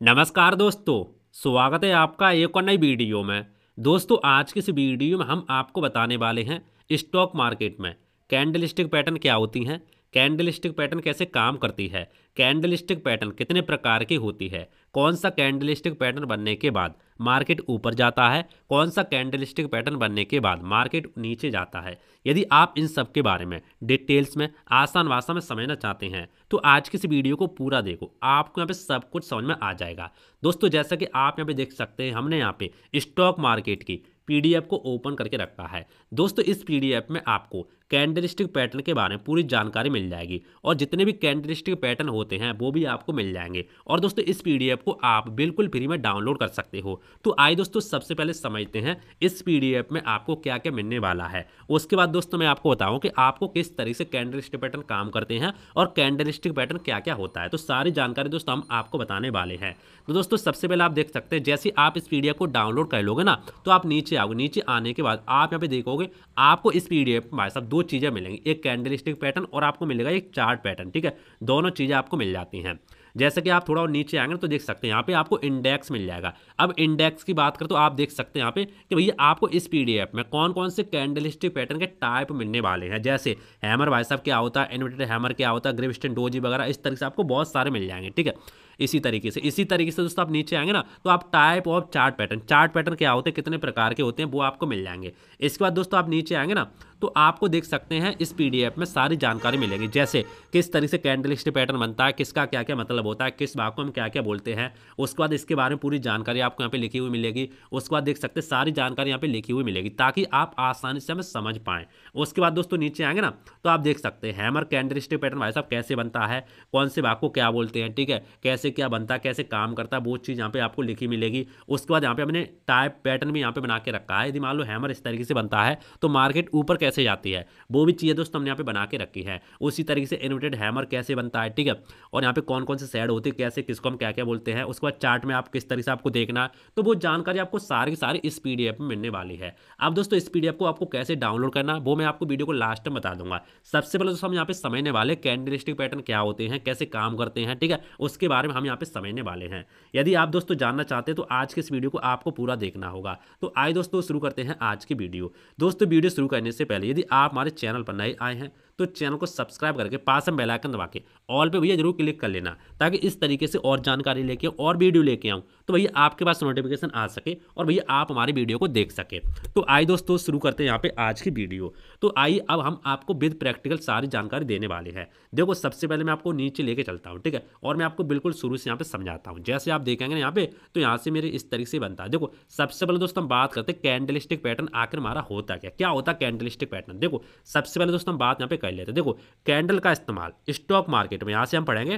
नमस्कार दोस्तों, स्वागत है आपका एक और नई वीडियो में। दोस्तों आज की इस वीडियो में हम आपको बताने वाले हैं स्टॉक मार्केट में कैंडलस्टिक पैटर्न क्या होती हैं, कैंडलस्टिक पैटर्न कैसे काम करती है, कैंडलस्टिक पैटर्न कितने प्रकार की होती है, कौन सा कैंडलस्टिक पैटर्न बनने के बाद मार्केट ऊपर जाता है, कौन सा कैंडलस्टिक पैटर्न बनने के बाद मार्केट नीचे जाता है। यदि आप इन सब के बारे में डिटेल्स में आसान भाषा में समझना चाहते हैं तो आज की इस वीडियो को पूरा देखो, आपको यहाँ पे सब कुछ समझ में आ जाएगा। दोस्तों जैसा कि आप यहाँ पे देख सकते हैं, हमने यहाँ पे स्टॉक मार्केट की पीडीएफ को ओपन करके रखा है। दोस्तों इस पीडीएफ में आपको कैंडलस्टिक पैटर्न के बारे में पूरी जानकारी मिल जाएगी और जितने भी कैंडलस्टिक पैटर्न होते हैं वो भी आपको मिल जाएंगे। और दोस्तों इस पीडीएफ को आप बिल्कुल फ्री में डाउनलोड कर सकते हो। तो आइए दोस्तों सबसे पहले समझते हैं इस पीडीएफ में आपको क्या क्या मिलने वाला है। उसके बाद दोस्तों मैं आपको बताऊं कि आपको किस तरीके से कैंडलस्टिक पैटर्न काम करते हैं और कैंडलस्टिक पैटर्न क्या क्या होता है। तो सारी जानकारी दोस्तों हम आपको बताने वाले हैं। तो दोस्तों सबसे पहले आप देख सकते हैं, जैसे आप इस पीडीएफ को डाउनलोड कर लोगे ना तो आप नीचे आओगे। नीचे आने के बाद आप यहाँ पे देखोगे आपको इस पीडीएफ में भाई साहब दो चीजें मिलेंगी, एक कैंडलस्टिक पैटर्न और आपको मिलेगा एक चार्ट पैटर्न। ठीक है, दोनों चीजें आपको मिल जाती हैं। जैसे कि आप थोड़ा और नीचे आएंगे तो देख सकते हैं यहाँ पे आपको इंडेक्स मिल जाएगा। अब इंडेक्स की बात करें तो आप देख सकते हैं यहाँ पे कि भैया आपको इस पीडीएफ में कौन कौन से कैंडलस्टिक पैटर्न के टाइप मिलने वाले हैं। जैसे हैमर भाई साहब क्या होता है, इन्वर्टेड हैमर क्या होता है, ग्रेविस्टन डोजी वगैरह, इस तरह से आपको बहुत सारे मिल जाएंगे। ठीक है, इसी तरीके से दोस्तों आप नीचे आएंगे ना तो आप टाइप ऑफ चार्ट पैटर्न क्या होते हैं, कितने प्रकार के होते हैं वो आपको मिल जाएंगे। इसके बाद दोस्तों आप नीचे आएंगे ना तो आपको देख सकते हैं इस पीडीएफ में सारी जानकारी मिलेगी। जैसे किस तरह से कैंडलस्टिक पैटर्न बनता है, किसका क्या क्या मतलब होता है, किस भाग को हम क्या क्या बोलते हैं। उसके बाद इसके बारे में पूरी जानकारी आपको यहाँ पे लिखी हुई मिलेगी। उसके बाद देख सकते हैं सारी जानकारी यहाँ पे लिखी हुई मिलेगी ताकि आप आसानी से हमें समझ पाएं। उसके बाद दोस्तों नीचे आएंगे ना तो आप देख सकते हैं हैमर कैंडलस्टिक पैटर्न भाई साहब कैसे बनता है, कौन से भाग को क्या बोलते हैं, ठीक है, कैसे क्या बनता है, कैसे काम करता है, वो चीज़ यहाँ पे आपको लिखी मिलेगी। उसके बाद यहाँ पे हमने टाइप पैटर्न भी यहाँ पे बना के रखा है। यदि मान लो हैमर इस तरीके से बनता है तो मार्केट ऊपर कैसे जाती है वो भी चीज़ें दोस्तों हमने यहाँ पे बना के रखी है। उसी तरीके से इन्वर्टेड हैमर कैसे बनता है, ठीक है, और यहाँ पे कौन कौन से साइड होते हैं, कैसे किसको हम क्या क्या बोलते हैं। उसके बाद चार्ट में आप किस तरीके से आपको देखना है, तो वो जानकारी आपको सारी की सारी इस पीडीएफ में मिलने वाली है। अब दोस्तों इस पीडीएफ को आपको कैसे डाउनलोड करना वो मैं आपको वीडियो को लास्ट में बता दूंगा। सबसे पहले दोस्तों हम यहाँ पे समझने वाले कैंडलस्टिक पैटर्न क्या होते हैं, कैसे काम करते हैं, ठीक है, उसके बारे में हम यहाँ पे समझने वाले हैं। यदि आप दोस्तों जानना चाहते हैं तो आज के इस वीडियो को आपको पूरा देखना होगा। तो आइए दोस्तों शुरू करते हैं आज की वीडियो। दोस्तों वीडियो शुरू करने से पहले यदि आप हमारे चैनल पर नए आए हैं तो चैनल को सब्सक्राइब करके पास में बेल आइकन दबा के ऑल पे भैया जरूर क्लिक कर लेना, ताकि इस तरीके से और जानकारी लेके और वीडियो लेके आऊँ तो भैया आपके पास नोटिफिकेशन आ सके और भैया आप हमारी वीडियो को देख सके। तो आइए दोस्तों शुरू करते हैं यहाँ पे आज की वीडियो। तो आइए अब हम आपको विद प्रैक्टिकल सारी जानकारी देने वाले हैं। देखो सबसे पहले मैं आपको नीचे लेके चलता हूँ, ठीक है, और मैं आपको बिल्कुल शुरू से यहाँ पे समझाता हूँ। जैसे आप देखेंगे यहाँ पे तो यहाँ से मेरे इस तरीके से बनता है। देखो सबसे पहले दोस्तों हम बात करते हैं कैंडलस्टिक पैटर्न आखिर हमारा होता क्या होता है कैंडलस्टिक पैटर्न। देखो सबसे पहले दोस्तों हम बात यहाँ पे कर लेते हैं। देखो कैंडल का इस्तेमाल स्टॉक मार्केट में, यहाँ से हम पढ़ेंगे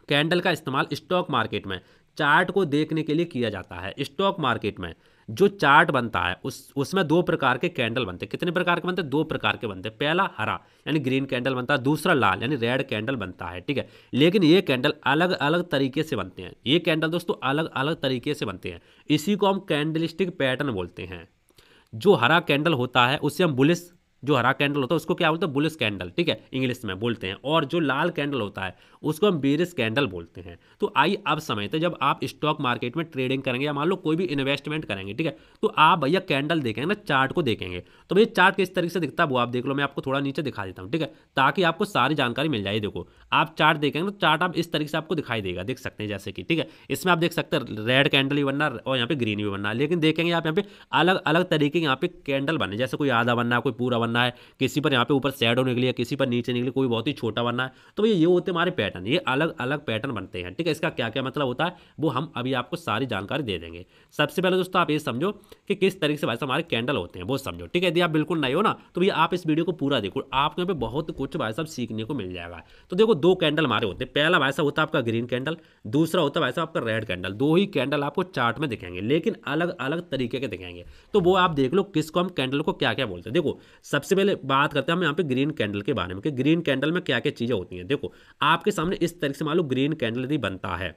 कैंडल का इस्तेमाल स्टॉक मार्केट में चार्ट को देखने के लिए किया जाता है। स्टॉक मार्केट में जो चार्ट बनता है उसमें दो प्रकार के कैंडल बनते हैं। कितने प्रकार के बनते हैं? दो प्रकार के बनते हैं। पहला हरा यानी ग्रीन कैंडल बनता है, दूसरा लाल यानी रेड कैंडल बनता है, ठीक है। लेकिन ये कैंडल अलग अलग तरीके से बनते हैं। ये कैंडल दोस्तों अलग अलग तरीके से बनते हैं। इसी को हम कैंडलस्टिक पैटर्न बोलते हैं। जो हरा कैंडल होता है उससे हम बुलिश, जो हरा कैंडल होता है उसको क्या बोलते हैं? बुलिश कैंडल, ठीक है, इंग्लिश में बोलते हैं। और जो लाल कैंडल होता है उसको हम बेरिश कैंडल बोलते हैं। तो आइए अब समझते हैं, जब आप स्टॉक मार्केट में ट्रेडिंग करेंगे या मान लो कोई भी इन्वेस्टमेंट करेंगे, ठीक है, तो आप भैया कैंडल देखेंगे ना, चार्ट को देखेंगे तो भैया चार्ट किस तरीके से दिखता है वो आप देख लो। मैं आपको थोड़ा नीचे दिखा देता हूँ, ठीक है, ताकि आपको सारी जानकारी मिल जाए। देखो आप चार्ट देखेंगे तो चार्ट आप इस तरीके से आपको दिखाई देगा, देख सकते हैं जैसे कि, ठीक है, इसमें आप देख सकते हैं रेड कैंडल भी बनना और यहाँ पे ग्रीन भी बनना है। लेकिन देखेंगे आप यहाँ पे अलग अलग तरीके के यहाँ पे कैंडल बने, जैसे कोई आधा बनना है, कोई पूरा बनना है, किसी पर यहाँ पे ऊपर शैडो निकली है, किसी पर नीचे निकली, कोई बहुत ही छोटा बनना है। तो भैया ये होते हमारे पैटर्न, ये अलग अलग पैटर्न बनते हैं, ठीक है। इसका क्या क्या मतलब होता है वो हम अभी आपको सारी जानकारी दे देंगे। सबसे पहले दोस्तों आप ये समझो कि किस तरीके से भाई साहब हमारे कैंडल होते हैं वो समझो, ठीक है। यदि आप बिल्कुल नए हो ना तो भैया आप इस वीडियो को पूरा देखो, आपको यहाँ पे बहुत कुछ भाई साहब सीखने को मिल जाएगा। तो देखो दो कैंडल हमारे होते हैं। पहला भाई साहब होता है आपका ग्रीन कैंडल, दूसरा होता है भाई साहब आपका रेड कैंडल। दो ही कैंडल आपको चार्ट में दिखेंगे लेकिन अलग अलग तरीके के दिखेंगे। तो वो आप देख लो किसको हम कैंडल को क्या क्या बोलते हैं। देखो सबसे पहले बात करते हैं हम यहाँ पे ग्रीन कैंडल के बारे में कि ग्रीन कैंडल में क्या क्या चीजें होती हैं। देखो आपके सामने इस तरीके से मान लो ग्रीन कैंडल यदि बनता है,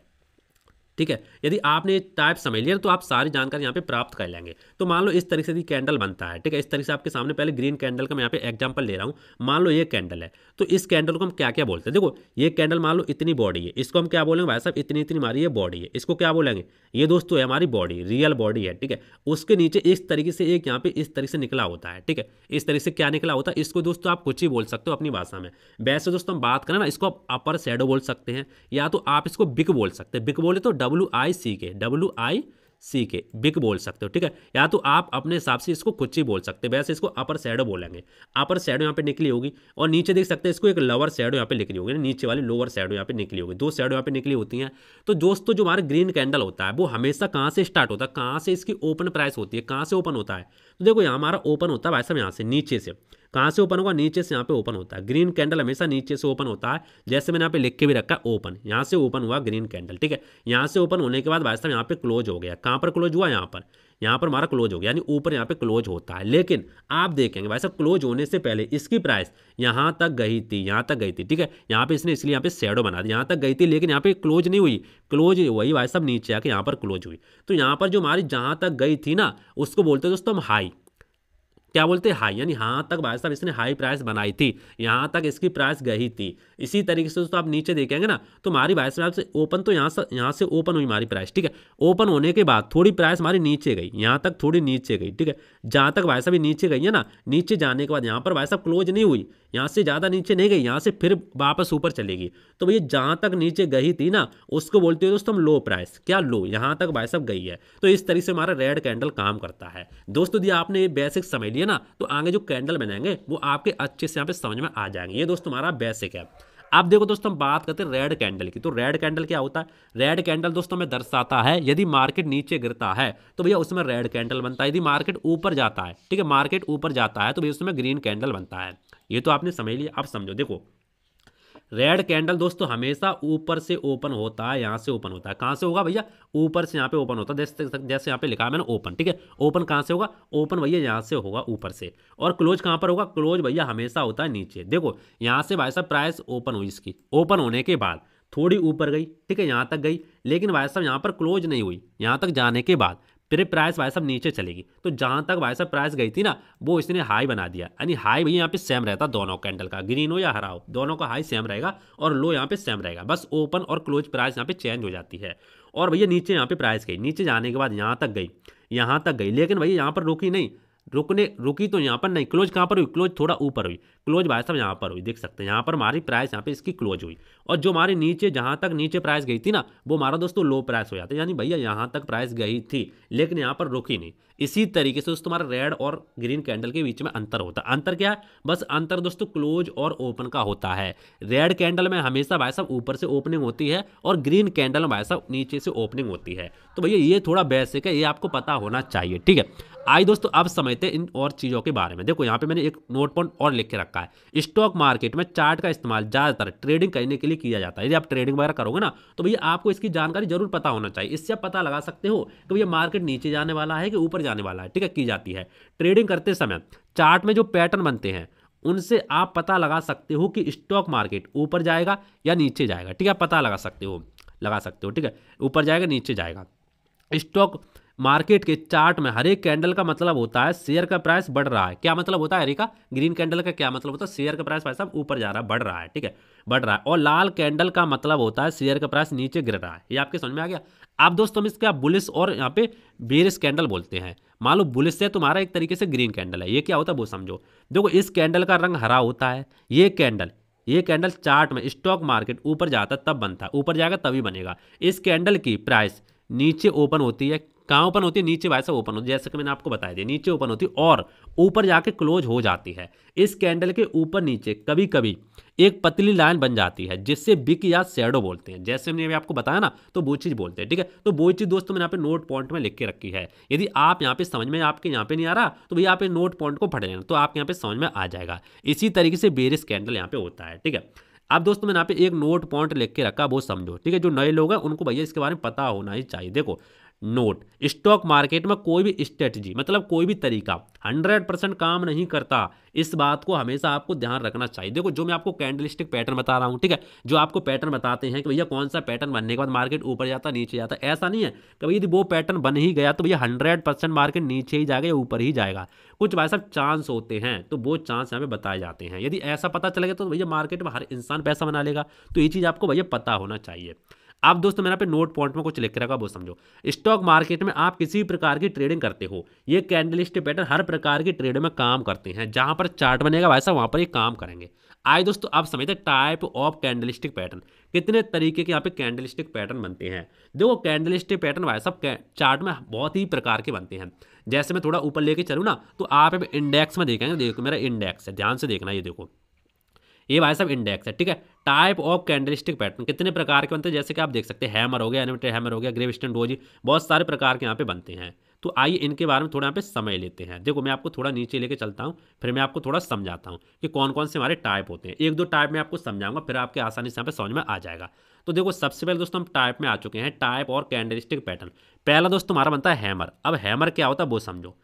ठीक है। यदि आपने ये टाइप समझ लिया तो आप सारी जानकारी यहाँ पे प्राप्त कर लेंगे। तो मान लो इस तरीके से कैंडल बनता है, ठीक है। इस तरीके से आपके सामने पहले ग्रीन कैंडल का मैं यहाँ पे एग्जांपल ले रहा हूँ। मान लो ये कैंडल है, तो इस कैंडल को हम क्या क्या बोलते हैं, देखो ये कैंडल मान लो इतनी बॉडी है, इसको हम क्या बोलेंगे भाई साहब, इतनी इतनी हमारी ये बॉडी है, इसको क्या बोलेंगे, ये दोस्तों है हमारी बॉडी, रियल बॉडी है, ठीक है। उसके नीचे इस तरीके से एक यहाँ पे इस तरीके से निकला होता है, ठीक है। इस तरीके से क्या निकला होता है, इसको दोस्तों आप कुछ ही बोल सकते हो अपनी भाषा में। वैसे दोस्तों हम बात करें ना, इसको आप अपर शैडो बोल सकते हैं, या तो आप इसको बिग बोल सकते हैं। बिग बोले तो WIC बिग बोल सकते हो, ठीक है। या तो आप अपने हिसाब से इसको कुछ ही बोल सकते हैं, वैसे इसको अपर शैडो बोलेंगे। अपर शैडो यहाँ पे निकली होगी, और नीचे देख सकते हैं इसको एक लोअर शैडो यहाँ पे निकली होगी, नीचे वाली लोअर शैडो यहाँ पे निकली होगी, दो शैडो यहाँ पे निकली होती हैं। तो दोस्तों जो हमारे ग्रीन कैंडल होता है वो हमेशा कहाँ से स्टार्ट होता है, कहाँ से इसकी ओपन प्राइस होती है, कहाँ से ओपन होता है। तो देखो यहाँ हमारा ओपन होता है भाई साहब यहाँ से, नीचे से। कहाँ से ओपन होगा, नीचे से यहाँ पे ओपन होता है। ग्रीन कैंडल हमेशा नीचे से ओपन होता है, जैसे मैंने यहाँ पे लिख के भी रखा है ओपन, यहाँ से ओपन हुआ ग्रीन कैंडल, ठीक है। यहाँ से ओपन होने के बाद भाई साहब यहाँ पे क्लोज हो गया। कहाँ पर क्लोज हुआ, यहाँ पर हमारा क्लोज हो गया, यानी ऊपर यहाँ पे क्लोज होता है। लेकिन आप देखेंगे भाई साहब क्लोज होने से पहले इसकी प्राइस यहाँ तक गई थी, यहाँ तक गई थी, ठीक है। यहाँ पे इसने इसलिए यहाँ पे शैडो बना दिया, यहाँ तक गई थी, लेकिन यहाँ पे क्लोज नहीं हुई, क्लोज वही भाई साहब नीचे आके यहाँ पर क्लोज हुई। तो यहाँ पर जो हमारी जहाँ तक गई थी ना, उसको बोलते हैं दोस्तों हम हाई। क्या बोलते हैं, हाई, यानी यहाँ तक भाई साहब इसने हाई प्राइस बनाई थी, यहाँ तक इसकी प्राइस गई थी। इसी तरीके से दोस्तों आप नीचे देखेंगे ना, तो हमारी भाई साहब से ओपन, तो यहाँ से ओपन हुई हमारी प्राइस, ठीक है। ओपन होने के बाद थोड़ी प्राइस हमारी नीचे गई, यहाँ तक थोड़ी नीचे गई, ठीक है। जहाँ तक भाई साहब नीचे गई है ना, नीचे जाने के बाद यहाँ पर भाई साहब क्लोज नहीं हुई, यहाँ से ज़्यादा नीचे नहीं गई, यहाँ से फिर वापस ऊपर चलेगी। तो भैया जहाँ तक नीचे गई थी ना, उसको बोलते हो दोस्तों हम लो प्राइस। क्या लो, यहाँ तक भाई साहब गई है। तो इस तरीके से हमारा रेड कैंडल काम करता है। दोस्तों यदि आपने ये बेसिक समझ लिया ना, तो आगे जो कैंडल बनाएंगे वो आपके अच्छे से यहाँ पे समझ में आ जाएंगे। ये दोस्तों हमारा बेसिक है। अब देखो दोस्तों हम बात करते हैं रेड कैंडल की। तो रेड कैंडल क्या होता है, रेड कैंडल दोस्तों में दर्शाता है यदि मार्केट नीचे गिरता है तो भैया उसमें रेड कैंडल बनता है। यदि मार्केट ऊपर जाता है, ठीक है, मार्केट ऊपर जाता है तो भैया उसमें ग्रीन कैंडल बनता है। ये तो आपने समझ लिया। अब समझो, देखो रेड कैंडल दोस्तों हमेशा ऊपर से ओपन होता है, यहाँ से ओपन होता है। कहाँ से होगा भैया, ऊपर से यहाँ पे ओपन होता है, जैसे यहाँ पे लिखा है मैंने ओपन, ठीक है। ओपन कहाँ से होगा, ओपन भैया यहाँ से होगा ऊपर से। और क्लोज कहाँ पर होगा, क्लोज भैया हमेशा होता है नीचे। देखो यहाँ से भाई साहब प्राइस ओपन हुई, इसकी ओपन होने के बाद थोड़ी ऊपर गई, ठीक है, यहाँ तक गई, लेकिन भाई साहब यहाँ पर क्लोज नहीं हुई। यहाँ तक जाने के बाद फिर प्राइस भाई साहब नीचे चलेगी। तो जहां तक भाई साहब प्राइस गई थी ना, वो इसने हाई बना दिया, यानी हाई भैया यहाँ पे सेम रहता दोनों कैंडल का, ग्रीन हो या हरा हो, दोनों का हाई सेम रहेगा और लो यहाँ पे सेम रहेगा। बस ओपन और क्लोज प्राइस यहाँ पे चेंज हो जाती है। और भैया नीचे यहाँ पे प्राइस गई, नीचे जाने के बाद यहाँ तक गई, लेकिन भैया यहाँ पर रुकी नहीं, रुकी तो यहाँ पर नहीं। क्लोज कहाँ पर हुई, क्लोज थोड़ा ऊपर हुई, क्लोज भाई साहब यहाँ पर हुई, देख सकते हैं यहाँ पर हमारी प्राइस यहाँ पे इसकी क्लोज हुई। और जो हमारी नीचे जहाँ तक नीचे प्राइस गई थी ना, वो हमारा दोस्तों लो प्राइस हो जाता है, यानी भैया यहाँ तक प्राइस गई थी लेकिन यहाँ पर रुकी नहीं। इसी तरीके से दोस्तों हमारा रेड और ग्रीन कैंडल के बीच में अंतर होता है। अंतर क्या है, बस अंतर दोस्तों क्लोज और ओपन का होता है। रेड कैंडल में हमेशा भाई साहब ऊपर से ओपनिंग होती है और ग्रीन कैंडल में भाई साहब नीचे से ओपनिंग होती है। तो भैया ये थोड़ा बेसिक है, ये आपको पता होना चाहिए, ठीक है। आइए दोस्तों अब समझते हैं इन और चीज़ों के बारे में। देखो यहाँ पे मैंने एक नोट पॉइंट और लिख के रखा है। स्टॉक मार्केट में चार्ट का इस्तेमाल ज़्यादातर ट्रेडिंग करने के लिए किया जाता है। यदि आप ट्रेडिंग वगैरह करोगे ना, तो भैया आपको इसकी जानकारी जरूर पता होना चाहिए। इससे आप पता लगा सकते हो कि भैया मार्केट नीचे जाने वाला है कि ऊपर जाने वाला है, ठीक है, की जाती है। ट्रेडिंग करते समय चार्ट में जो पैटर्न बनते हैं उनसे आप पता लगा सकते हो कि स्टॉक मार्केट ऊपर जाएगा या नीचे जाएगा, ठीक है, पता लगा सकते हो, ठीक है, ऊपर जाएगा नीचे जाएगा। स्टॉक मार्केट के चार्ट में हर एक कैंडल का मतलब होता है शेयर का प्राइस बढ़ रहा है। क्या मतलब होता है हरे का, ग्रीन कैंडल का क्या मतलब होता है, शेयर का प्राइस भाई साहब ऊपर जा रहा है, बढ़ रहा है, ठीक है, बढ़ रहा है। और लाल कैंडल का मतलब होता है शेयर का प्राइस नीचे गिर रहा है। ये आपके समझ में आ गया। आप दोस्तों हम इसका बुलिश और यहाँ पे बेरिश कैंडल बोलते हैं। मान लो बुलिश है तुम्हारा एक तरीके से ग्रीन कैंडल है, ये क्या होता है वो समझो। देखो इस कैंडल का रंग हरा होता है। ये कैंडल चार्ट में स्टॉक मार्केट ऊपर जाता है तब बनता है, ऊपर जाएगा तभी बनेगा। इस कैंडल की प्राइस नीचे ओपन होती है। कहाँ ओपन होती है, नीचे वैसा ओपन होती है, जैसे कि मैंने आपको बताया दिया, नीचे ओपन होती है और ऊपर जाके क्लोज हो जाती है। इस कैंडल के ऊपर नीचे कभी कभी एक पतली लाइन बन जाती है जिससे बिग या शैडो बोलते हैं। जैसे मैंने आपको बताया ना, तो वो चीज़ बोलते हैं, ठीक है। तो वो चीज़ दोस्तों मैंने यहाँ पे नोट पॉइंट में लिख के रखी है। यदि आप यहाँ पे समझ में आपके यहाँ पे नहीं आ रहा तो भैया आप नोट पॉइंट को पढ़ लेना, तो आपके यहाँ पे समझ में आ जाएगा। इसी तरीके से बेरिश कैंडल यहाँ पे होता है, ठीक है। अब दोस्तों मैंने यहाँ पे एक नोट पॉइंट लिख के रखा, वो समझो, ठीक है। जो नए लोग हैं उनको भैया इसके बारे में पता होना ही चाहिए। देखो नोट, स्टॉक मार्केट में कोई भी स्ट्रेटजी मतलब कोई भी तरीका 100% काम नहीं करता। इस बात को हमेशा आपको ध्यान रखना चाहिए। देखो जो मैं आपको कैंडलस्टिक पैटर्न बता रहा हूँ, ठीक है, जो आपको पैटर्न बताते हैं कि भैया कौन सा पैटर्न बनने के बाद मार्केट ऊपर जाता नीचे जाता, ऐसा नहीं है कि भैया यदि वो पैटर्न बन ही गया तो भैया 100% मार्केट नीचे ही जाएगा या ऊपर ही जाएगा। कुछ भाई साहब चांस होते हैं, तो वो चांस यहाँ पे बताए जाते हैं। यदि ऐसा पता चलेगा तो भैया मार्केट में हर इंसान पैसा बना लेगा। तो ये चीज़ आपको भैया पता होना चाहिए। अब दोस्तों मैंने पे नोट पॉइंट में कुछ लिख के रखा, वो समझो। स्टॉक मार्केट में आप किसी प्रकार की ट्रेडिंग करते हो, ये कैंडलस्टिक पैटर्न हर प्रकार की ट्रेड में काम करते हैं। जहां पर चार्ट बनेगा वैसा वहां पर ये काम करेंगे। आइए दोस्तों अब समझते हैं टाइप ऑफ कैंडलस्टिक पैटर्न, कितने तरीके के यहाँ पे कैंडलस्टिक पैटर्न बनते हैं। देखो कैंडलस्टिक पैटर्न भाई साहब चार्ट में बहुत ही प्रकार के बनते हैं। जैसे मैं थोड़ा ऊपर लेके चलूँ ना, तो आप इंडेक्स में देखेंगे, देखो मेरा इंडेक्स है, ध्यान से देखना, ये देखो ये भाई साहब इंडेक्स है, ठीक है। टाइप ऑफ कैंडलस्टिक पैटर्न कितने प्रकार के बनते हैं, जैसे कि आप देख सकते हैं हैमर हो गया, एनिमेटेड हैमर हो गया, ग्रेविस्टन डोजी, बहुत सारे प्रकार के यहाँ पे बनते हैं। तो आइए इनके बारे में थोड़ा यहाँ पे समय लेते हैं। देखो मैं आपको थोड़ा नीचे लेके चलता हूँ, फिर मैं आपको थोड़ा समझाता हूँ कि कौन कौन से हमारे टाइप होते हैं। एक दो टाइप में आपको समझाऊंगा, फिर आपके आसानी से यहाँ पे समझ में आ जाएगा। तो देखो सबसे पहले दोस्तों हम टाइप में आ चुके हैं, टाइप और कैंडलस्टिक पैटर्न। पहला दोस्तों हमारा बनता है हैमर। अब हैमर क्या होता है वो समझो।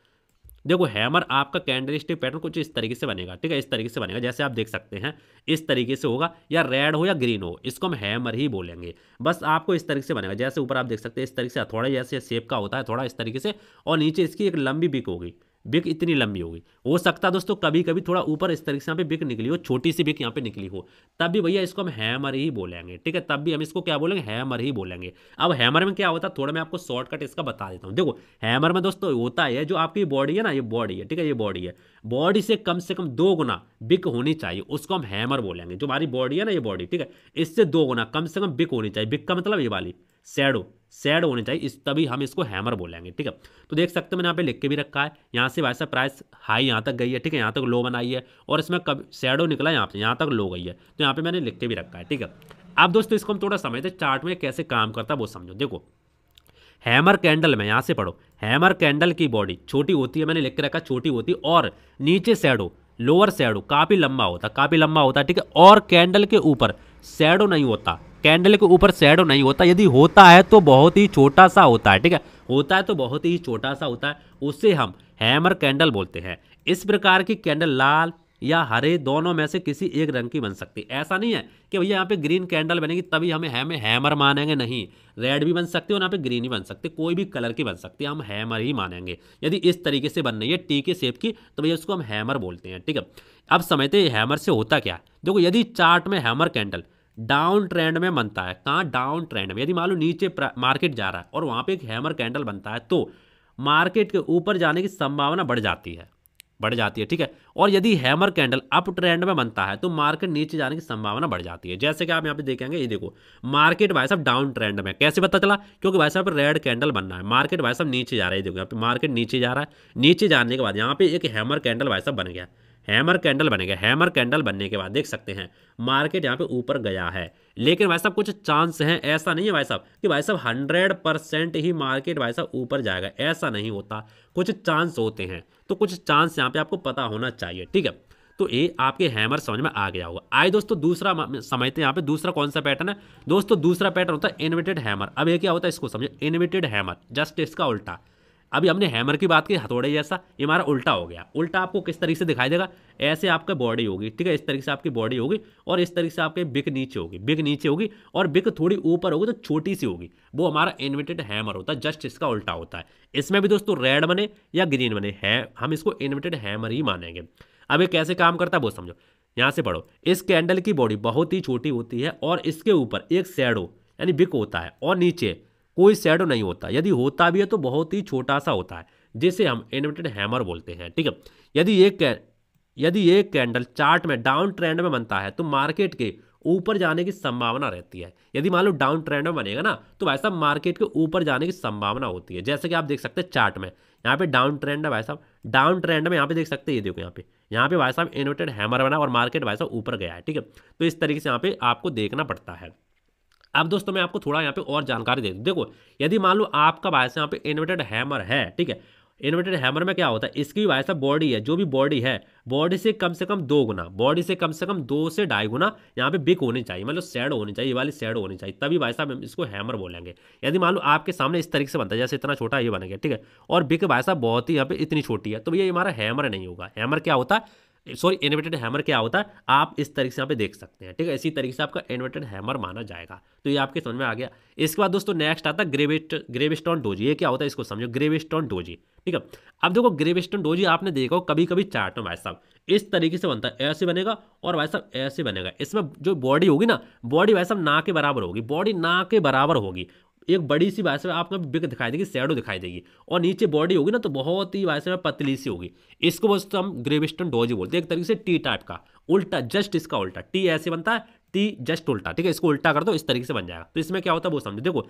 देखो हैमर आपका कैंडलस्टिक पैटर्न कुछ इस तरीके से बनेगा, ठीक है, इस तरीके से बनेगा, जैसे आप देख सकते हैं इस तरीके से होगा, या रेड हो या ग्रीन हो, इसको हम हैमर ही बोलेंगे। बस आपको इस तरीके से बनेगा, जैसे ऊपर आप देख सकते हैं इस तरीके से थोड़ा जैसे शेप का होता है, थोड़ा इस तरीके से, और नीचे इसकी एक लंबी बिक होगी, बिक इतनी लंबी होगी। हो सकता है दोस्तों कभी कभी थोड़ा ऊपर इस तरीके से यहाँ पे बिक निकली हो, छोटी सी बिक यहाँ पे निकली हो, तब भी भैया इसको हम हैमर ही बोलेंगे, ठीक है, तब भी हम इसको क्या बोलेंगे, हैमर ही बोलेंगे। अब हैमर में क्या होता है थोड़ा मैं आपको शॉर्टकट इसका बता देता हूँ। देखो हैमर में दोस्तों होता है, जो आपकी बॉडी है ना, ये बॉडी है, ठीक है, ये बॉडी है, बॉडी से कम 2 गुना बिक होनी चाहिए, उसको हम हैमर बोलेंगे। जो हमारी बॉडी है ना, ये बॉडी, ठीक है, इससे 2 गुना कम से कम बिक होनी चाहिए। बिक का मतलब ये वाली सैड होनी चाहिए, इस तभी हम इसको हैमर बोलेंगे, ठीक है। तो देख सकते हो मैंने यहाँ पे लिख के भी रखा है, यहाँ से वैसा प्राइस हाई यहाँ तक गई है, ठीक है, यहाँ तक लो बनाई है, और इसमें कब सैडो निकला यहाँ पे, यहाँ तक लो गई है, तो यहाँ पे मैंने लिख के भी रखा है, ठीक है। अब दोस्तों इसको हम थोड़ा समझते चार्ट में कैसे काम करता है वो समझो। देखो हैमर कैंडल में यहाँ से पढ़ो, हैमर कैंडल की बॉडी छोटी होती है, मैंने लिख के रखा छोटी होती है, और नीचे सैडो, लोअर सैडो काफी लंबा होता है, ठीक है, और कैंडल के ऊपर सैडो नहीं होता, कैंडल के ऊपर शैडो नहीं होता, यदि होता है तो बहुत ही छोटा सा होता है, ठीक है, होता है तो बहुत ही छोटा सा होता है, उसे हम हैमर कैंडल बोलते हैं। इस प्रकार की कैंडल लाल या हरे दोनों में से किसी एक रंग की बन सकती है। ऐसा नहीं है कि भैया यहाँ पे ग्रीन कैंडल बनेगी तभी हमें हैमर मानेंगे, नहीं, रेड भी बन सकती है और यहाँ पे ग्रीन भी बन सकती है, कोई भी कलर की बन सकती है, हम हैमर ही मानेंगे। यदि इस तरीके से बन रही है टी के शेप की तो भैया उसको हम हैमर बोलते हैं, ठीक है। अब समझते हैं हैमर से होता क्या है। देखो यदि चार्ट में हैमर कैंडल डाउन ट्रेंड में बनता है, कहाँ, डाउन ट्रेंड में, यदि मान लो नीचे मार्केट जा रहा है और वहाँ पे एक हैमर कैंडल बनता है तो मार्केट के ऊपर जाने की संभावना बढ़ जाती है, ठीक है। और यदि हैमर कैंडल अप ट्रेंड में बनता है तो मार्केट नीचे जाने की संभावना बढ़ जाती है। जैसे कि आप यहाँ पे देखेंगे, ये देखो मार्केट भाई साहब डाउन ट्रेंड में, कैसे पता चला, क्योंकि भाई साहब रेड कैंडल बनना है, मार्केट भाई साहब नीचे जा रहा है, देखो यहाँ पे मार्केट नीचे जा रहा है, नीचे जाने के बाद यहाँ पे एक हैमर कैंडल भाई साहब बन गया, हैमर कैंडल बनेगा। हैमर कैंडल बनने के बाद देख सकते हैं मार्केट यहाँ पे ऊपर गया है, लेकिन भाई साहब कुछ चांस हैं, ऐसा नहीं है भाई साहब कि भाई साहब 100% ही मार्केट भाई साहब ऊपर जाएगा, ऐसा नहीं होता, कुछ चांस होते हैं, तो कुछ चांस यहाँ पे आपको पता होना चाहिए, ठीक है। तो ये आपके हैमर समझ में आ गया होगा। आइए दोस्तों दूसरा समझते हैं, यहाँ पे दूसरा कौन सा पैटर्न है दोस्तों, दूसरा पैटर्न होता है इन्वर्टेड हैमर। अब ये क्या होता है इसको समझो, इन्वर्टेड हैमर जस्ट इसका उल्टा। अभी हमने हैमर की बात की हथौड़े जैसा, ये हमारा उल्टा हो गया। उल्टा आपको किस तरीके से दिखाई देगा, ऐसे आपका बॉडी होगी, ठीक है, इस तरीके से आपकी बॉडी होगी और इस तरीके से आपके बिक नीचे होगी, और बिक थोड़ी ऊपर होगी तो छोटी सी होगी, वो हमारा इन्वर्टेड हैमर होता है, जस्ट इसका उल्टा होता है। इसमें भी दोस्तों रेड बने या ग्रीन बने है, हम इसको इन्वर्टेड हैमर ही मानेंगे। अब ये कैसे काम करता है वो समझो, यहाँ से पढ़ो, इस कैंडल की बॉडी बहुत ही छोटी होती है और इसके ऊपर एक शैडो यानी बिक होता है और नीचे कोई शैडो नहीं होता, यदि होता भी है तो बहुत ही छोटा सा होता है, जिसे हम इन्वर्टेड हैमर बोलते हैं, ठीक है। यदि ये कैंडल चार्ट में डाउन ट्रेंड में बनता है तो मार्केट के ऊपर जाने की संभावना रहती है। यदि मान लो डाउन ट्रेंड में बनेगा ना तो भाई साहब मार्केट के ऊपर जाने की संभावना होती है। जैसे कि आप देख सकते हैं चार्ट में यहाँ पे डाउन ट्रेंड है भाई साहब, डाउन ट्रेंड में यहाँ पे देख सकते हैं, ये देखो यहाँ पे भाई साहब इन्वर्टेड हैमर बना और मार्केट भाई साहब ऊपर गया है, ठीक है। तो इस तरीके से यहाँ पे आपको देखना पड़ता है। अब दोस्तों मैं आपको थोड़ा यहाँ पे और जानकारी दे दूँ। देखो यदि मान लो आपका भाई साहब यहाँ पे इन्वर्टेड हैमर है, ठीक है, इन्वर्टेड हैमर में क्या होता है, इसकी भी भाई साहब बॉडी है, जो भी बॉडी है बॉडी से कम 2 गुना, बॉडी से कम 2 से 2.5 गुना यहाँ पे बिग होनी चाहिए, मतलब शेड होनी चाहिए, ये वाली शेड होनी चाहिए, तभी भाई साहब हम इसको हैमर बोलेंगे। यदि मान लो आपके सामने इस तरीके से बनता है, जैसे इतना छोटा ये बन गया, ठीक है, और बिग भाई साहब बहुत ही यहाँ पे इतनी छोटी है, तो भैया ये हमारा हैमर नहीं होगा। हैमर क्या होता है, सॉरी इन्वर्टेड हैमर क्या होता है, आप इस तरीके से यहाँ पे देख सकते हैं, ठीक है, इसी तरीके से आपका इन्वर्टेड हैमर माना जाएगा। तो ये आपके समझ में आ गया। इसके बाद दोस्तों नेक्स्ट आता है ग्रेविस्टोन डोजी। ये क्या होता है इसको समझो, ग्रेविस्टोन डोजी, ठीक है। अब देखो ग्रेविस्टोन डोजी आपने देखा हो कभी कभी चार्ट में भाई साहब इस तरीके से बनता है, ऐसे बनेगा और भाई साहब ऐसे बनेगा। इसमें जो बॉडी होगी ना, बॉडी भाई साहब ना के बराबर होगी, बॉडी ना के बराबर होगी, एक बड़ी सी भाई साहब आपको बिग दिखाई देगी, शैडो दिखाई देगी, और नीचे बॉडी होगी ना तो बहुत ही भाई साहब पतली सी होगी। इसको बस हम ग्रेविस्टोन डोजी बोलते हैं, एक तरीके से टी टाइप का, उल्टा, जस्ट इसका उल्टा, टी ऐसे बनता है, टी जस्ट उल्टा, ठीक है, इसको उल्टा कर दो इस तरीके से बन जाएगा। तो इसमें क्या होता है वो समझो, देखो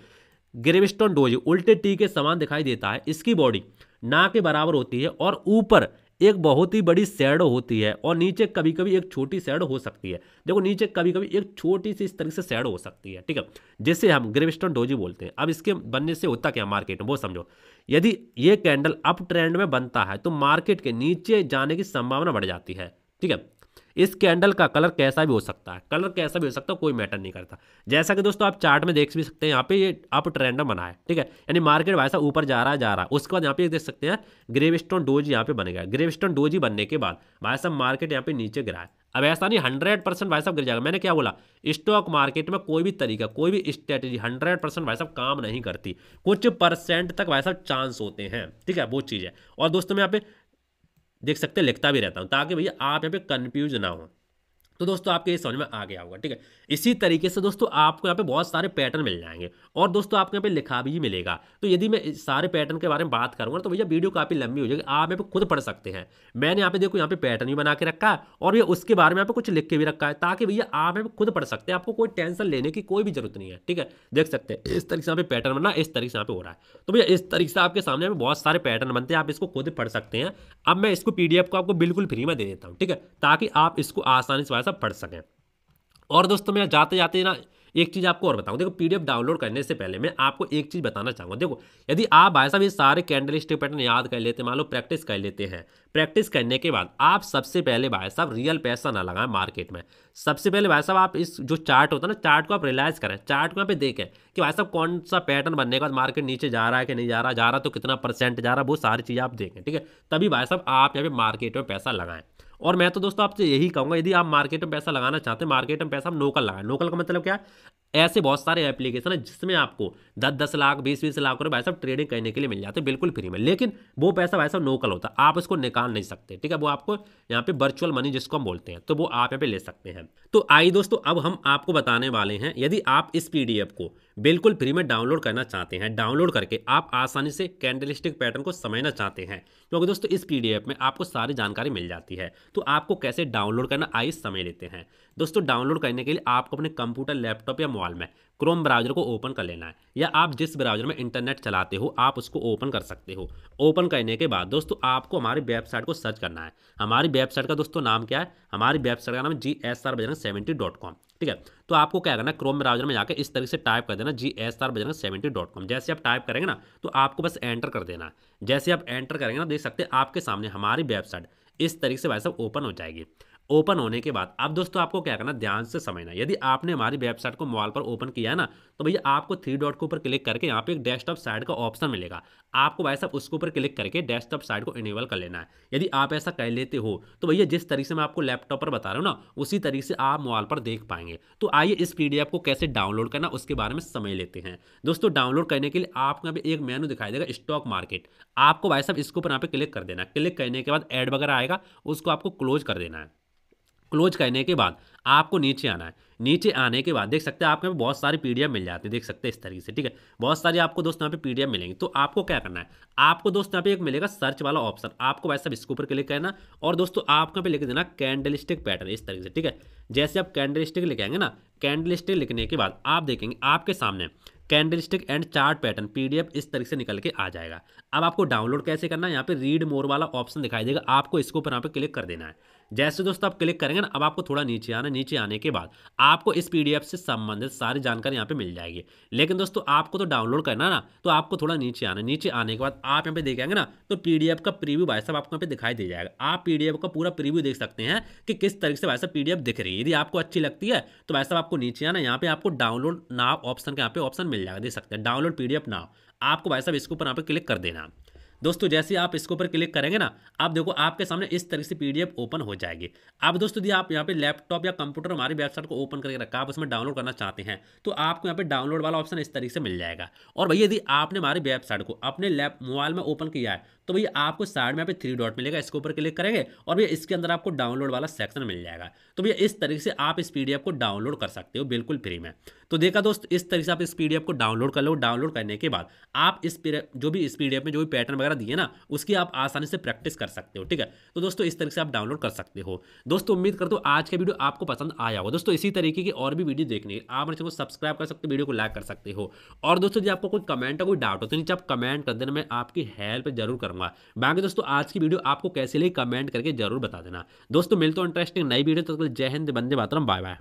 ग्रेविस्टोन डोजी उल्टे टी के समान दिखाई देता है, इसकी बॉडी ना के बराबर होती है और ऊपर एक बहुत ही बड़ी शैडो होती है और नीचे कभी कभी एक छोटी शैडो हो सकती है। देखो नीचे कभी कभी एक छोटी सी इस तरीके से शैडो हो सकती है, ठीक है, जिसे हम ग्रेविस्टोन डोजी बोलते हैं। अब इसके बनने से होता क्या मार्केट में वो समझो, यदि ये कैंडल अप ट्रेंड में बनता है तो मार्केट के नीचे जाने की संभावना बढ़ जाती है, ठीक है। इस कैंडल का कलर कैसा भी हो सकता है, कलर कैसा भी हो सकता है, कोई मैटर नहीं करता। जैसा कि दोस्तों आप चार्ट में देख भी सकते हैं, यहाँ पे ये अप ट्रेंड में बना है, ठीक है, यानी मार्केट वैसा ऊपर जा रहा है। उसके बाद यहाँ पे देख सकते हैं ग्रेविस्टोन डोजी यहाँ पे बन गया। ग्रेविस्टोन डोजी बनने के बाद भाई साहब मार्केट यहाँ पे नीचे गिरा है। अब ऐसा नहीं 100% भाई साहब गिर जाएगा, मैंने क्या बोला, स्टॉक मार्केट में कोई भी तरीका, कोई भी स्ट्रेटेजी 100% भाई साहब काम नहीं करती, कुछ परसेंट तक भाई साहब चांस होते हैं, ठीक है, वो चीज़ है। और दोस्तों मैं यहाँ पे देख सकते हैं लिखता भी रहता हूं ताकि भैया आप यहाँ पे कंफ्यूज ना हो। तो दोस्तों आपके ये समझ में आ गया होगा, ठीक है। इसी तरीके से दोस्तों आपको यहाँ पे बहुत सारे पैटर्न मिल जाएंगे और दोस्तों आपको यहाँ पे लिखा भी मिलेगा। तो यदि मैं सारे पैटर्न के बारे में बात करूंगा तो भैया वीडियो काफ़ी लंबी हो जाएगी, आप यहाँ पे खुद पढ़ सकते हैं। मैंने यहाँ पे देखो यहाँ पे पैटर्न भी बना के रखा है और भैया उसके बारे में यहाँ पे कुछ लिख के भी रखा है ताकि भैया आप यहाँ पे खुद पढ़ सकते हैं, आपको कोई टेंशन लेने की कोई भी जरूरत नहीं है, ठीक है। देख सकते हैं इस तरीके से यहाँ पे पैटर्न बना, इस तरीके से यहाँ पे हो रहा है। तो भैया इस तरीके से आपके सामने बहुत सारे पैटर्न बनते हैं, आप इसको खुद पढ़ सकते हैं। अब मैं इसको PDF को आपको बिल्कुल फ्री में दे देता हूँ, ठीक है, ताकि आप इसको आसानी से भाई साहब पढ़ सकें। और दोस्तों मैं जाते जाते ना एक चीज़ आपको और बताऊं, देखो PDF डाउनलोड करने से पहले मैं आपको एक चीज़ बताना चाहूँगा। देखो यदि आप भाई साहब ये सारे कैंडलस्टिक पैटर्न याद कर लेते, मान लो प्रैक्टिस कर लेते हैं, प्रैक्टिस करने के बाद आप सबसे पहले भाई साहब रियल पैसा ना लगाएं मार्केट में। सबसे पहले भाई साहब आप इस जो चार्ट होता है ना, चार्ट को आप रियलाइज करें, चार्ट को यहाँ पे देखें कि भाई साहब कौन सा पैटर्न बनने के बाद मार्केट नीचे जा रहा है कि नहीं जा रहा तो कितना % जा रहा है, वो सारी चीज़ें आप देखें, ठीक है। तभी भाई साहब आप यहाँ पे मार्केट में पैसा लगाएं। और मैं तो दोस्तों आपसे यही कहूंगा, यदि आप मार्केट में पैसा लगाना चाहते हैं, मार्केट में पैसा आप नोकल लगाएं। नोकल का मतलब क्या है, ऐसे बहुत सारे एप्लीकेशन है जिसमें आपको 10-10 लाख 20-20 लाख रुपए भाई साहब ट्रेडिंग करने के लिए मिल जाते हैं बिल्कुल फ्री में, लेकिन वो पैसा भाई साहब नोकल होता है, आप उसको निकाल नहीं सकते, ठीक है। वो आपको यहाँ पे वर्चुअल मनी जिसको हम बोलते हैं, तो वो आप यहाँ पे ले सकते हैं। तो आइए दोस्तों अब हम आपको बताने वाले हैं, यदि आप इस PDF को बिल्कुल फ्री में डाउनलोड करना चाहते हैं, डाउनलोड करके आप आसानी से कैंडलस्टिक पैटर्न को समझना चाहते हैं, क्योंकि दोस्तों इस PDF में आपको सारी जानकारी मिल जाती है। तो आपको कैसे डाउनलोड करना आइए समझ लेते हैं। दोस्तों डाउनलोड करने के लिए आपको अपने कंप्यूटर, लैपटॉप या मोबाइल में क्रोम ब्राउजर को ओपन कर लेना है, या आप जिस ब्राउजर में इंटरनेट चलाते हो आप उसको ओपन कर सकते हो। ओपन करने के बाद दोस्तों आपको हमारी वेबसाइट को सर्च करना है। हमारी वेबसाइट का दोस्तों नाम क्या है, हमारी वेबसाइट का नाम है GSRBajrang70.com, ठीक है। तो आपको क्या करना है, क्रोम ब्राउजर में जाकर इस तरह से टाइप कर देना GSRBajrang70.com। जैसे आप टाइप करेंगे ना तो आपको बस एंटर कर देना है। जैसे आप एंटर करेंगे ना देख सकते हैं आपके सामने हमारी वेबसाइट इस तरीके से भाई साहब ओपन हो जाएगी। ओपन होने के बाद अब दोस्तों आपको क्या करना, ध्यान से समझना। यदि आपने हमारी वेबसाइट को मोबाइल पर ओपन किया है ना, तो भैया आपको 3 डॉट के ऊपर क्लिक करके यहाँ पे एक डेस्कटॉप साइड का ऑप्शन मिलेगा, आपको भाई साहब उसके ऊपर क्लिक करके डेस्कटॉप साइड को इनेबल कर लेना है। यदि आप ऐसा कर लेते हो तो भैया जिस तरीके से मैं आपको लैपटॉप पर बता रहा हूँ ना, उसी तरीके से आप मोबाइल पर देख पाएंगे। तो आइए इस PDF को कैसे डाउनलोड करना उसके बारे में समझ लेते हैं। दोस्तों डाउनलोड करने के लिए आपको यहाँ पे एक मेनू दिखाई देगा स्टॉक मार्केट, आपको भाई साहब इसके ऊपर यहाँ पे क्लिक कर देना है। क्लिक करने के बाद ऐड वगैरह आएगा, उसको आपको क्लोज कर देना है। क्लोज करने के बाद आपको नीचे आना है। नीचे आने के बाद देख सकते हैं आपके बहुत सारे PDF मिल जाते हैं, देख सकते हैं इस तरीके से, ठीक है। बहुत सारे आपको दोस्त यहाँ पे PDF मिलेंगे। तो आपको क्या करना है, आपको दोस्त यहाँ पे एक मिलेगा सर्च वाला ऑप्शन, आपको वैसे इसके ऊपर क्लिक करना और दोस्तों आपको यहाँ पे लिख देना कैंडलस्टिक पैटर्न इस तरीके से, ठीक है। जैसे आप कैंडलस्टिक लिखेंगे ना, कैंडलस्टिक लिखने के बाद आप देखेंगे आपके सामने candlestick and chart pattern PDF इस तरीके से निकल के आ जाएगा। अब आपको डाउनलोड कैसे करना है, यहाँ पे रीड मोर वाला ऑप्शन दिखाई देगा, आपको इसके ऊपर यहाँ पे क्लिक कर देना है। जैसे दोस्तों आप क्लिक करेंगे ना, अब आपको थोड़ा नीचे आना, नीचे आने के बाद आपको इस PDF से संबंधित सारी जानकारी यहाँ पे मिल जाएगी। लेकिन दोस्तों आपको तो डाउनलोड करना ना, तो आपको थोड़ा नीचे आना, नीचे आने के बाद आप यहाँ पे देखेंगे ना, तो PDF का प्रीव्यू भाई साहब आपको यहाँ पे दिखाई दे जाएगा। आप PDF का पूरा प्रीव्यू देख सकते हैं कि किस तरीके से भाई साहब PDF दिख रही है। यदि आपको अच्छी लगती है तो भाई साहब आपको नीचे आना, यहाँ पे आपको डाउनलोड नाउ ऑप्शन का यहाँ पे ऑप्शन मिल जाएगा, देख सकते हैं डाउनलोड PDF नाउ। आपको भाई साहब इसके ऊपर यहाँ पे क्लिक कर देना। दोस्तों जैसे ही आप इसके ऊपर क्लिक करेंगे ना, आप देखो आपके सामने इस तरीके से PDF ओपन हो जाएगी। अब दोस्तों यदि आप यहाँ पे लैपटॉप या कंप्यूटर हमारी वेबसाइट को ओपन करके रखा, आप उसमें डाउनलोड करना चाहते हैं, तो आपको यहाँ पे डाउनलोड वाला ऑप्शन इस तरीके से मिल जाएगा। और भैया यदि आपने हमारी वेबसाइट को अपने मोबाइल में ओपन किया है, तो भैया आपको साइड में यहाँ पे 3 डॉट मिलेगा, इसके ऊपर क्लिक करेंगे और भैया इसके अंदर आपको डाउनलोड वाला सेक्शन मिल जाएगा। तो भैया इस तरीके से आप इस PDF को डाउनलोड कर सकते हो बिल्कुल फ्री में। तो देखा दोस्त, इस तरीके से आप इस PDF को डाउनलोड कर लो। डाउनलोड करने के बाद आप इस PDF में जो भी पैटर्न वगैरह दिए ना, उसकी आप आसानी से प्रैक्टिस कर सकते हो। ठीक है, तो दोस्तों इस तरीके से आप डाउनलोड कर सकते हो। दोस्तों उम्मीद करता हूँ आज का वीडियो आपको पसंद आया होगा। दोस्तों इसी तरीके की और भी वीडियो देखने आप मेरे चैनल को सब्सक्राइब कर सकते हो, वीडियो को लाइक कर सकते हो। और दोस्तों यदि आपको कोई कमेंट या कोई डाउट हो तो नीचे आप कमेंट कर देना, मैं आपकी हेल्प जरूर करूंगा। बाकी दोस्तों आज की वीडियो आपको कैसे लगी कमेंट करके जरूर बता देना। दोस्तों मिलते हैं इंटरेस्टिंग नई वीडियो, तो जय हिंद, वंदे मातरम, बाय बाय।